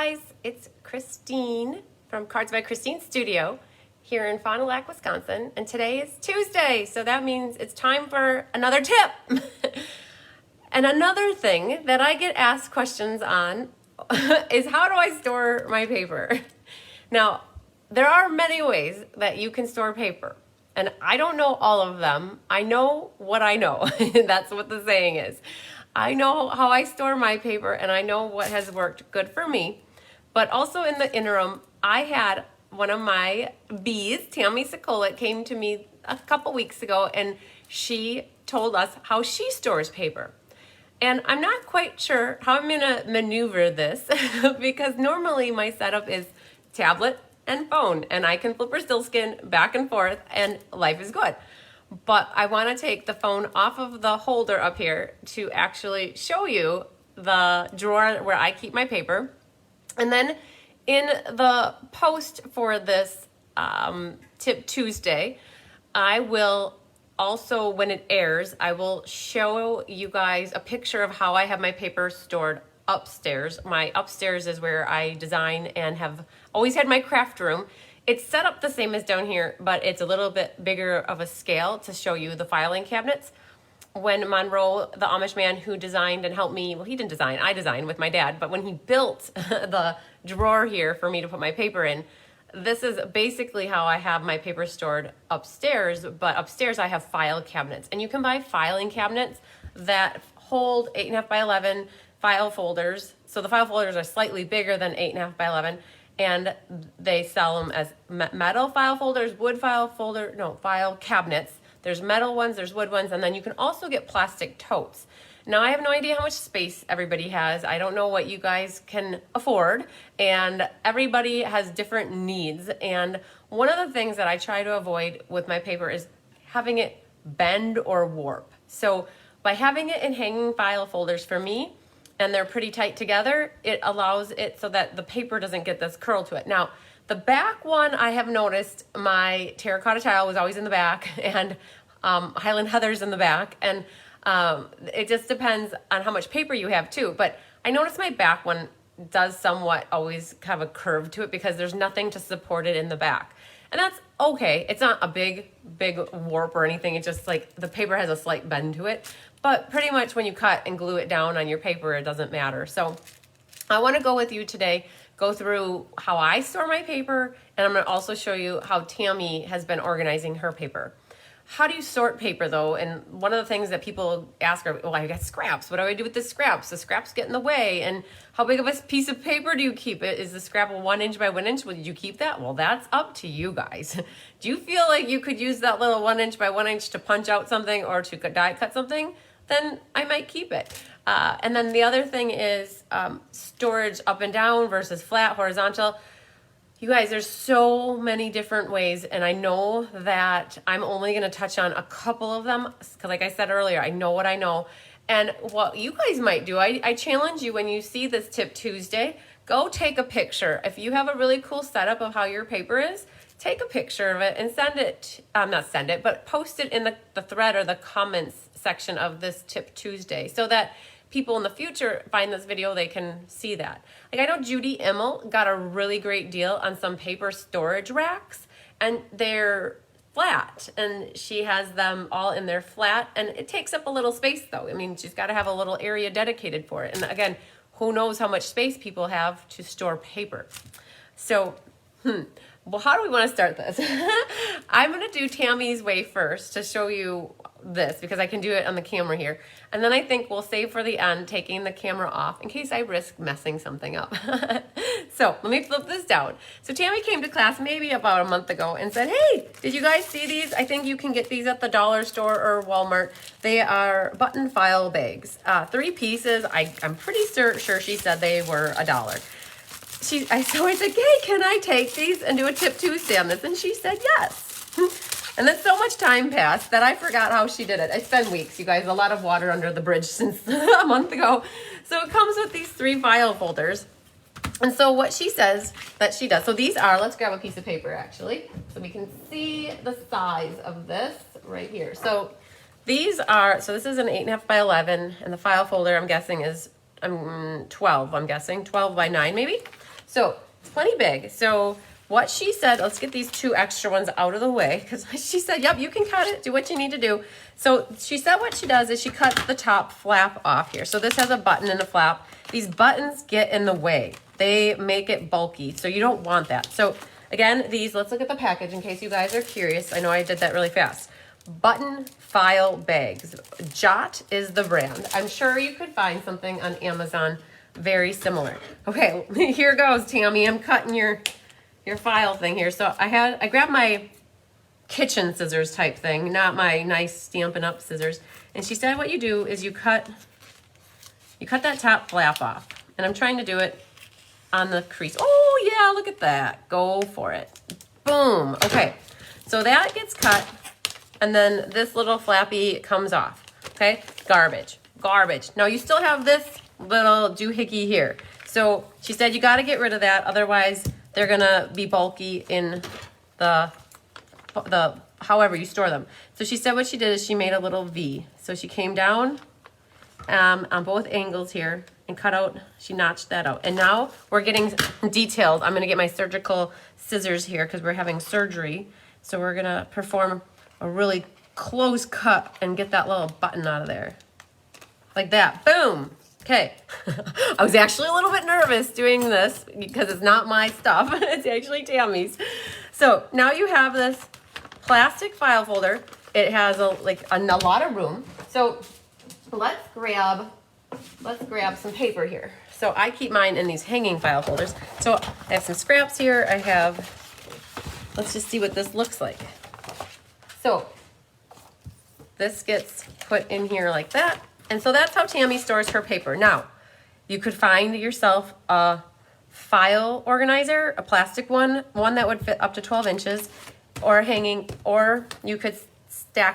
guys, it's Christine from Cards by Christine Studio here in Fond du Lac, Wisconsin, and today is Tuesday, so that means it's time for another tip. And another thing that I get asked questions on is how do I store my paper? Now, there are many ways that you can store paper, and I don't know all of them. I know what I know. That's what the saying is. I know how I store my paper, and I know what has worked good for me. But also in the interim, I had one of my bees, Tammy Sokolik, came to me a couple weeks ago, and she told us how she stores paper. And I'm not quite sure how I'm gonna maneuver this because normally my setup is tablet and phone, and I can flip her stillskin back and forth, and life is good. But I want to take the phone off of the holder up here to actually show you the drawer where I keep my paper. And then in the post for this Tip Tuesday, I will also, when it airs, I will show you guys a picture of how I have my paper stored upstairs. My upstairs is where I design and have always had my craft room. It's set up the same as down here, but it's a little bit bigger of a scale to show you the filing cabinets. When Monroe, the Amish man who designed and helped me, well, he didn't design, I designed with my dad, but when he built the drawer here for me to put my paper in, this is basically how I have my paper stored upstairs, but upstairs I have file cabinets. And you can buy filing cabinets that hold 8.5 by 11 file folders. So the file folders are slightly bigger than 8.5 by 11. And they sell them as metal file folders, wood file file cabinets. There's metal ones, there's wood ones, and then you can also get plastic totes. Now, I have no idea how much space everybody has. I don't know what you guys can afford, and everybody has different needs. And one of the things that I try to avoid with my paper is having it bend or warp. So by having it in hanging file folders for me, and they're pretty tight together, it allows it so that the paper doesn't get this curl to it. Now, the back one, I have noticed my terracotta tile was always in the back, and Highland Heather's in the back, and it just depends on how much paper you have too. But I noticed my back one does somewhat always have a curve to it because there's nothing to support it in the back. And that's okay. It's not a big warp or anything. It's just like the paper has a slight bend to it. But pretty much when you cut and glue it down on your paper, it doesn't matter. So I want to go with you today, go through how I store my paper, and I'm going to also show you how Tammy has been organizing her paper. How do you sort paper though? And one of the things that people ask are, well, I got scraps. What do I do with the scraps? The scraps get in the way. And how big of a piece of paper do you keep? Is the scrap a 1 inch by 1 inch? Well, did you keep that? Well, that's up to you guys. Do you feel like you could use that little 1 inch by 1 inch to punch out something or to die cut something? Then I might keep it. And then the other thing is storage up and down versus flat, horizontal. You guys, there's so many different ways, and I know that I'm only going to touch on a couple of them because, like I said earlier, I know what I know. And what you guys might do, I challenge you when you see this Tip Tuesday, go take a picture. If you have a really cool setup of how your paper is, take a picture of it and send it, not send it, but post it in the thread or the comments section of this Tip Tuesday so that people in the future find this video, they can see that. Like I know Judy Immel got a really great deal on some paper storage racks, and they're flat, and she has them all in there flat, and it takes up a little space though. I mean, she's got to have a little area dedicated for it. And again, who knows how much space people have to store paper. So, well, how do we want to start this? I'm going to do Tammy's way first to show you this because I can do it on the camera here. And then I think we'll save for the end taking the camera off in case I risk messing something up. So let me flip this down. So Tammy came to class maybe about a month ago and said, hey, did you guys see these? I think you can get these at the dollar store or Walmart. They are button file bags, 3 pieces. I'm pretty sure she said they were $1. So I said, hey, can I take these and do a Tip Tuesday on this? And she said yes. And then so much time passed that I forgot how she did it. It's been weeks, you guys. A lot of water under the bridge since a month ago. So it comes with these 3 file folders. And so what she says that she does, so these are, let's grab a piece of paper actually, so we can see the size of this right here. So these are, so this is an 8.5 by 11, and the file folder I'm guessing is 12, I'm guessing, 12 by 9 maybe. So it's plenty big. So what she said, let's get these 2 extra ones out of the way, because she said, yep, you can cut it, do what you need to do. So she said what she does is she cuts the top flap off here. So this has a button and a flap. These buttons get in the way. They make it bulky, so you don't want that. So again, these, let's look at the package in case you guys are curious. I know I did that really fast. Button file bags. Jot is the brand. I'm sure you could find something on Amazon very similar. Okay, here goes, Tammy. I'm cutting your file thing here. So I grabbed my kitchen scissors type thing, not my nice Stampin' Up scissors. And she said what you do is you cut that top flap off. And I'm trying to do it on the crease. Oh yeah, look at that. Go for it. Boom. Okay, so that gets cut, and then this little flappy comes off. Okay, garbage. Now you still have this little doohickey here. So she said you got to get rid of that, otherwise they're gonna be bulky in the however you store them. So she said what she did is she made a little V. So she came down on both angles here and cut out, she notched that out. And now we're getting detailed. I'm gonna get my surgical scissors here because we're having surgery. So we're gonna perform a really close cut and get that little button out of there. Like that, boom. Okay, I was actually a little bit nervous doing this because it's not my stuff, it's actually Tammy's. So now you have this plastic file folder. It has a lot of room. So let's grab some paper here. So I keep mine in these hanging file folders. So I have some scraps here. I have, let's just see what this looks like. So this gets put in here like that. And so that's how Tammy stores her paper. Now, you could find yourself a file organizer, a plastic one that would fit up to 12 inches, or hanging, or you could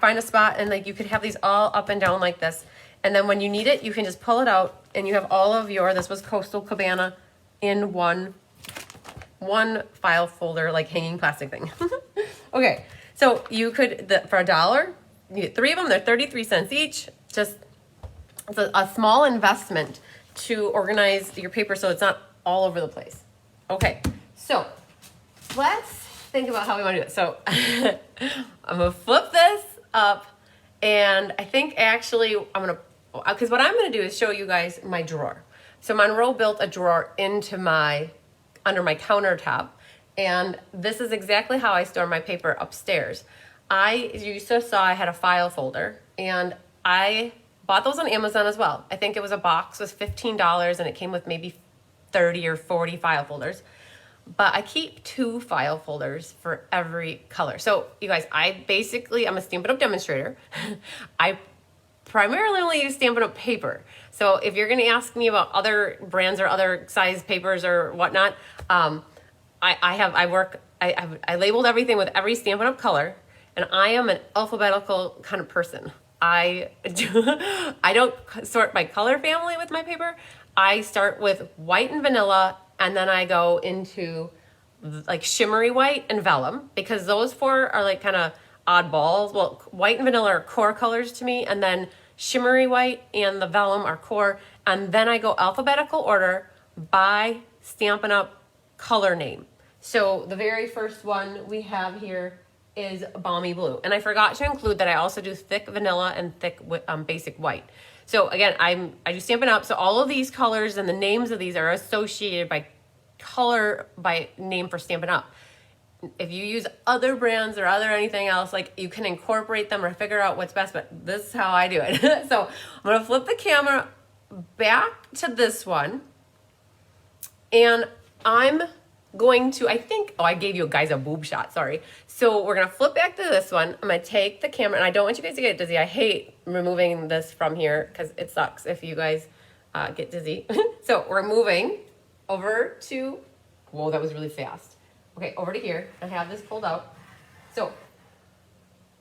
find a spot and you could have these all up and down like this. And then when you need it, you can just pull it out and you have all of this was Coastal Cabana in one file folder, like hanging plastic thing. Okay, so you could, for $1, you get 3 of them, they're 33 cents each. Just, it's a small investment to organize your paper so it's not all over the place. Okay, so let's think about how we want to do it. So I'm gonna flip this up, and I think actually because what I'm gonna do is show you guys my drawer. So Monroe built a drawer under my countertop, and this is exactly how I store my paper upstairs. You just saw I had a file folder, and I bought those on Amazon as well. I think it was a box, was $15, and it came with maybe 30 or 40 file folders. But I keep 2 file folders for every color. So you guys, I'm a Stampin' Up demonstrator. I primarily only use Stampin' Up paper. So if you're gonna ask me about other brands or other size papers or whatnot, I labeled everything with every Stampin' Up color, and I am an alphabetical kind of person. I don't sort by color family with my paper. I start with white and vanilla, and then I go into like shimmery white and vellum, because those 4 are like kind of oddballs. Well, white and vanilla are core colors to me, and then shimmery white and the vellum are core. And then I go alphabetical order by Stampin' Up color name. So the very first one we have here is Balmy Blue. And I forgot to include that I also do thick vanilla and thick basic white. So again, I do Stampin' Up, so all of these colors and the names of these are associated by color, by name for Stampin' Up. If you use other brands or anything else, you can incorporate them or figure out what's best, but this is how I do it. So I'm gonna flip the camera back to this one, and I'm going to, I gave you guys a boob shot, sorry. So we're gonna flip back to this one. I'm gonna take the camera, and I don't want you guys to get dizzy. I hate removing this from here because it sucks if you guys get dizzy. So we're moving over to, whoa, that was really fast. Okay, over to here. I have this pulled out. So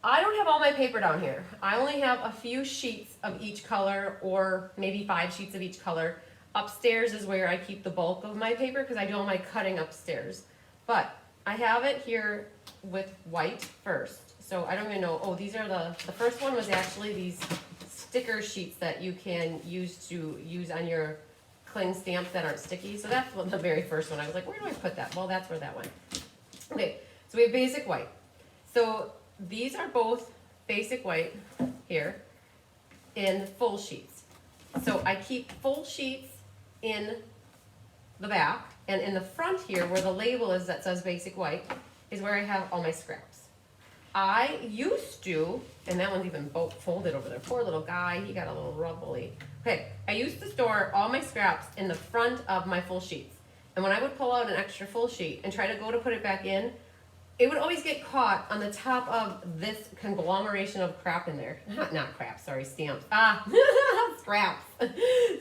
I don't have all my paper down here. I only have a few sheets of each color, or maybe 5 sheets of each color. Upstairs is where I keep the bulk of my paper because I do all my cutting upstairs. But I have it here with white first. So I don't even know, these are the first one was actually these sticker sheets that you can use on your cling stamps that aren't sticky. So that's the very first one. I was like, where do I put that? Well, that's where that went. Okay, so we have basic white. So these are both basic white here in full sheets. So I keep full sheets in the back, and in the front here where the label is that says basic white is where I have all my scraps. I used to, and that one's even folded over there. Poor little guy, he got a little rubbly. Okay, I used to store all my scraps in the front of my full sheets. And when I would pull out an extra full sheet and try to go to put it back in, it would always get caught on the top of this conglomeration of crap in there. Not crap, sorry, stamps. Scraps.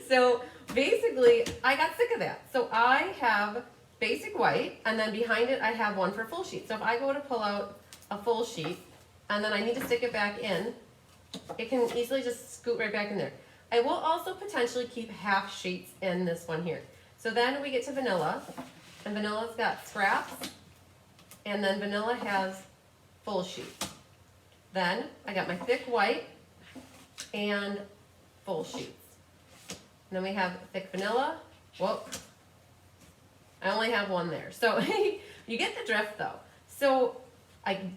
So basically, I got sick of that. So I have basic white, and then behind it, I have one for full sheet. So if I go to pull out a full sheet, and then I need to stick it back in, it can easily just scoot right back in there. I will also potentially keep half sheets in this one here. So then we get to vanilla, and vanilla's got scraps, and then vanilla has full sheets. Then I got my thick white and full sheets. And then we have thick vanilla. Whoop. I only have one there. So you get the drift though. So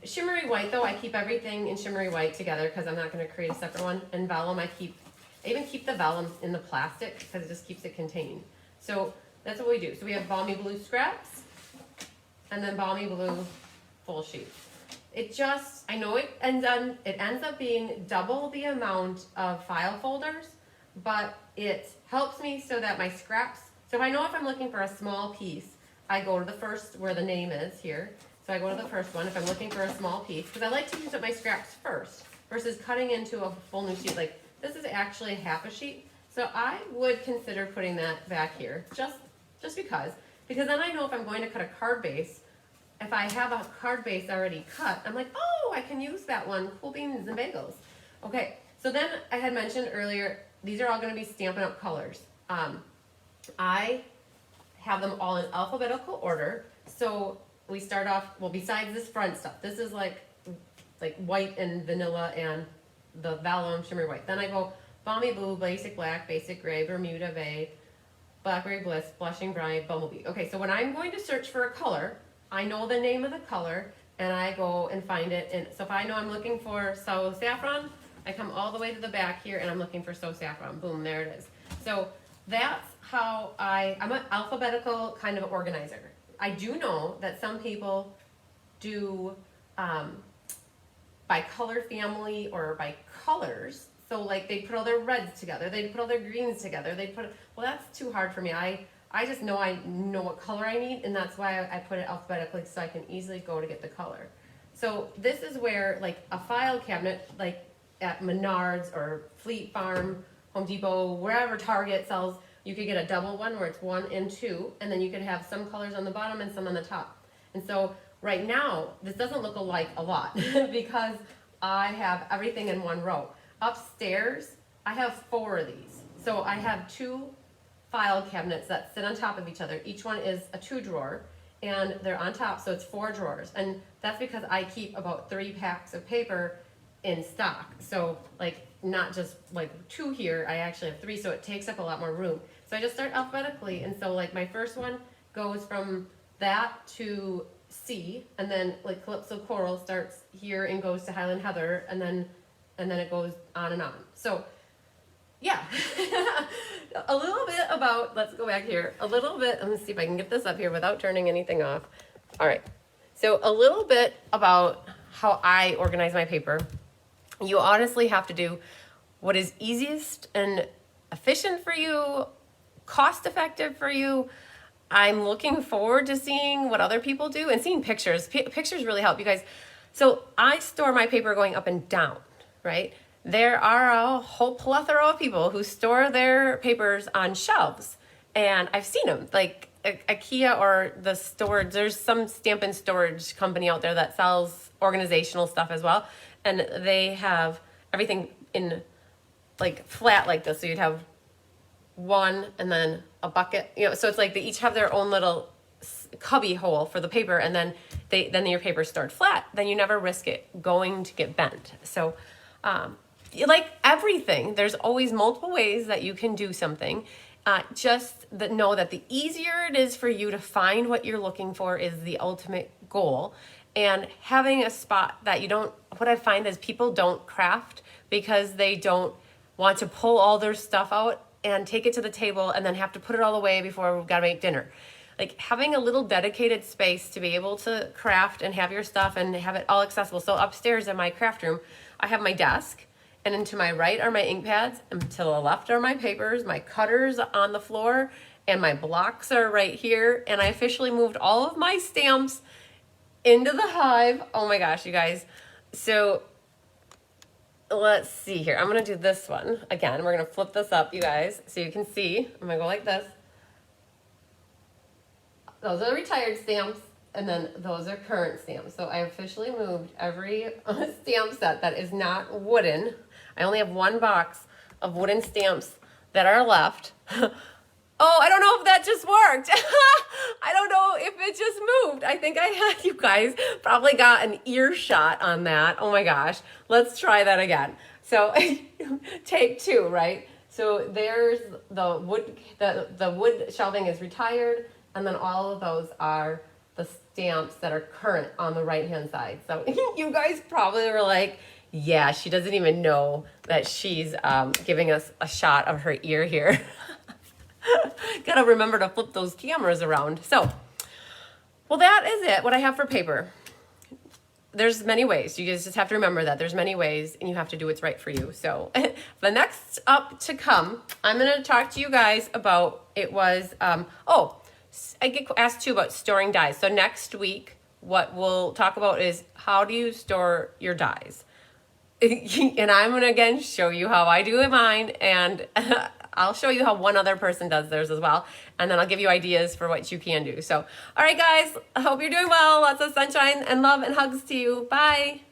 shimmery white though, I keep everything in shimmery white together because I'm not going to create a separate one. And vellum, I even keep the vellum in the plastic because it just keeps it contained. So that's what we do. So we have balmy blue scraps and then balmy blue full sheets. I know it ends up being double the amount of file folders, but it helps me so that my scraps, so I know if I'm looking for a small piece, I go to the first where the name is here. So I go to the first one if I'm looking for a small piece, because I like to use up my scraps first versus cutting into a full new sheet. Like this is actually half a sheet. So I would consider putting that back here just because then I know if I'm going to cut a card base, if I have a card base already cut, I'm like, oh, I can use that one. Cool beans and bagels. Okay, so then I had mentioned earlier, these are all going to be Stampin' Up! Colors. I have them all in alphabetical order. So we start off, well, besides this front stuff, this is like white and vanilla and the vellum shimmery white. Then I go balmy blue, basic black, basic gray, Bermuda bay, blackberry bliss, blushing bright, bumblebee. Okay, so when I'm going to search for a color, I know the name of the color and I go and find it. And so if I know I'm looking for So Saffron, I come all the way to the back here and I'm looking for So Saffron. Boom, there it is. So that's how I'm an alphabetical kind of organizer. I do know that some people do by color family or by colors. So like they put all their reds together, they put all their greens together, well, that's too hard for me. I just know I know what color I need, and that's why I put it alphabetically so I can easily go to get the color. So this is where like a file cabinet, like at Menards or Fleet Farm, Home Depot, wherever Target sells, you could get a double one where it's 1 and 2, and then you could have some colors on the bottom and some on the top. And so right now, this doesn't look alike a lot because I have everything in one row. Upstairs, I have 4 of these. So I have 2 file cabinets that sit on top of each other. Each one is a 2-drawer, and they're on top, so it's 4 drawers. And that's because I keep about 3 packs of paper in stock. So like not just like 2 here, I actually have 3, so it takes up a lot more room. So I just start alphabetically, and so like my first one goes from that to C, and then like Calypso Coral starts here and goes to Highland Heather, and then it goes on and on. So yeah, a little bit about, let's go back here, a little bit, let me see if I can get this up here without turning anything off. All right, so a little bit about how I organize my paper. You honestly have to do what is easiest and efficient for you, cost effective for you. I'm looking forward to seeing what other people do and seeing pictures. Pictures really help you guys. So I store my paper going up and down, right? There are a whole plethora of people who store their papers on shelves, and I've seen them, like IKEA or the storage. There's some Stampin' Storage company out there that sells organizational stuff as well, and they have everything in like flat like this. So you'd have one and then a bucket, so it's like they each have their own little cubby hole for the paper, and then your paper's stored flat. Then you never risk it going to get bent. So like everything, there's always multiple ways that you can do something. know that the easier it is for you to find what you're looking for is the ultimate goal. And having a spot that you don't, what I find is people don't craft because they don't want to pull all their stuff out and take it to the table and then have to put it all away before we've got to make dinner. Like having a little dedicated space to be able to craft and have your stuff and have it all accessible. So upstairs in my craft room, I have my desk, and then to my right are my ink pads, and to the left are my papers, my cutters on the floor, and my blocks are right here. And I officially moved all of my stamps into the hive. Oh my gosh, you guys. So let's see here. I'm going to do this one again. We're going to flip this up, you guys, so you can see. I'm going to go like this. Those are the retired stamps, and then those are current stamps. So I officially moved every stamp set that is not wooden. I only have one box of wooden stamps that are left. Oh, I don't know if that just worked. I don't know if it just moved. I think I had, you guys probably got an earshot on that. Oh my gosh. Let's try that again. So take two, right? So there's the wood, the wood shelving is retired, and then all of those are the stamps that are current on the right-hand side. So you guys probably were like, yeah, she doesn't even know that she's giving us a shot of her ear here. Gotta remember to flip those cameras around. So, well, that is it, what I have for paper. There's many ways. You guys just have to remember that there's many ways, and you have to do what's right for you. So the next up to come, I'm going to talk to you guys about, it was, I get asked too about storing dies. So next week, what we'll talk about is how do you store your dies? And I'm going to again show you how I do mine, and I'll show you how one other person does theirs as well. And then I'll give you ideas for what you can do. So, all right, guys, I hope you're doing well. Lots of sunshine and love and hugs to you. Bye.